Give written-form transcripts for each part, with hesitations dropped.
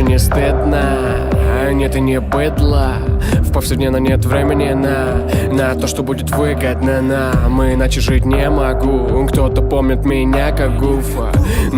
не стыдно, нет и не быдло. В повседневно нет времени на то, что будет выгодно нам. Иначе жить не могу. Кто-то помнит меня как гуфа.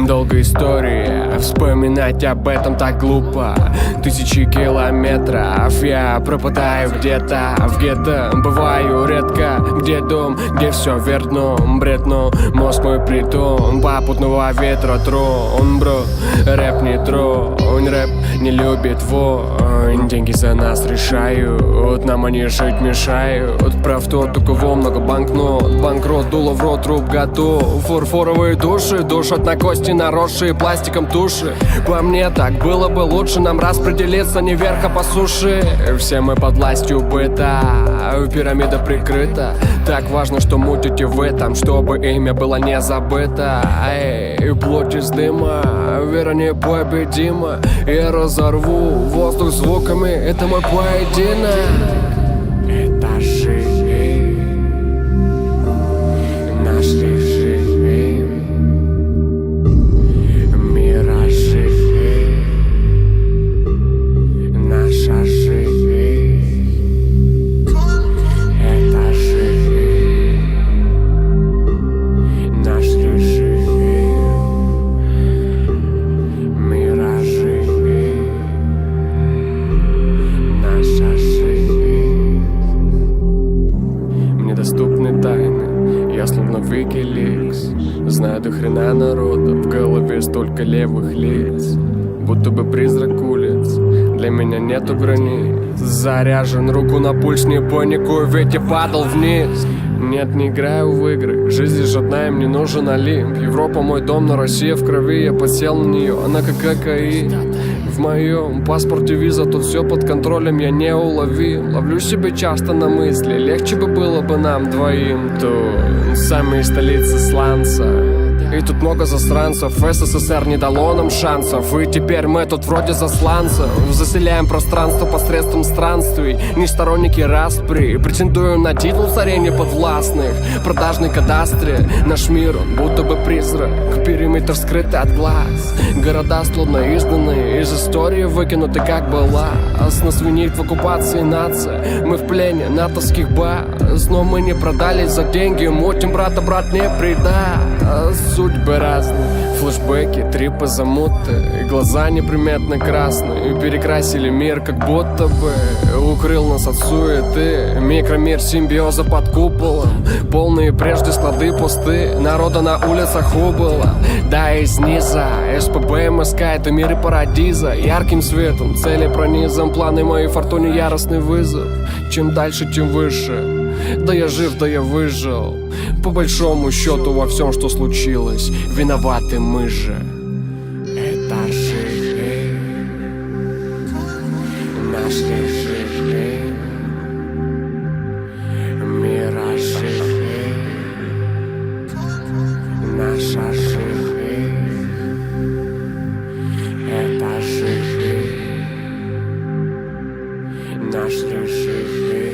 Долгая история, вспоминать об этом так глупо. Тысячи километров я пропадаю где-то в гетто. Бываю редко, где дом, где все вверх дном. Бред, но мозг мой притон. Попутного ветра трон, бро. Рэп не тронь, рэп не любит вонь. Деньги за нас решают, нам они жить мешают. Прав тот, у кого много банкнот. Банкрот, дуло в рот, труп готов. Фарфоровые души душат на кости, наросшие пластиком туши. По мне так было бы лучше нам распределиться не вверх, а по суше. Все мы под властью быта, пирамида прикрыта. Так важно, что мутите в этом, чтобы имя было не забыто. Эй, плоть из дыма, вера непобедима. Я разорву воздух звуками, это мой поединок. Это жизнь, наш режим, миражи, наша жизнь. Это жизнь, наш режим, миражи, наша жизнь. Мне доступны тайны, я словно Wikileaks. Знаю до хрена народа, в голове столько левых лиц. Будто бы призрак улиц, для меня нету границ. Заряжен, руку на пульс, не паникую, ведь я падал вниз. Нет, не играю в игры, жизнь лишь одна, им не нужен Олимп. Европа мой дом, но Россия в крови, я подсел на нее, она как кокаин. В моем паспорте виза, тут все под контролем, я не уловил. Ловлю себя часто на мысли, легче бы было бы нам двоим. Тут сами из столицы сланца, и тут много засранцев. СССР не дало нам шансов, и теперь мы тут вроде засланцев. Заселяем пространство посредством странствий. Не сторонники распри, претендую на титул царей неподвластных. Продажный кадастре, наш мир, он будто бы призрак. Периметр скрытый от глаз. Города словно изгнаны, из истории выкинуты как была. Нас винит в оккупации нация, мы в плене натовских баз. Но мы не продались за деньги, мутим брата, брат не предаст. Судьбы разные, флешбеки, трипы, замуты. И глаза неприметно красные, перекрасили мир как будто бы. Укрыл нас от суеты, микромир симбиоза под куполом. Полные прежде склады пусты, народа на улицах убыло. Да, из низа, СПБ, МСК, это мир и парадиза. Ярким светом, цели пронизом, планы моей фортуне яростный вызов. Чем дальше, тем выше. Да я жив, да я выжил. По большому счету во всем, что случилось, виноваты мы же. Это жизнь, наш режим, миражи, наша жизнь. Это жизнь, наш режим.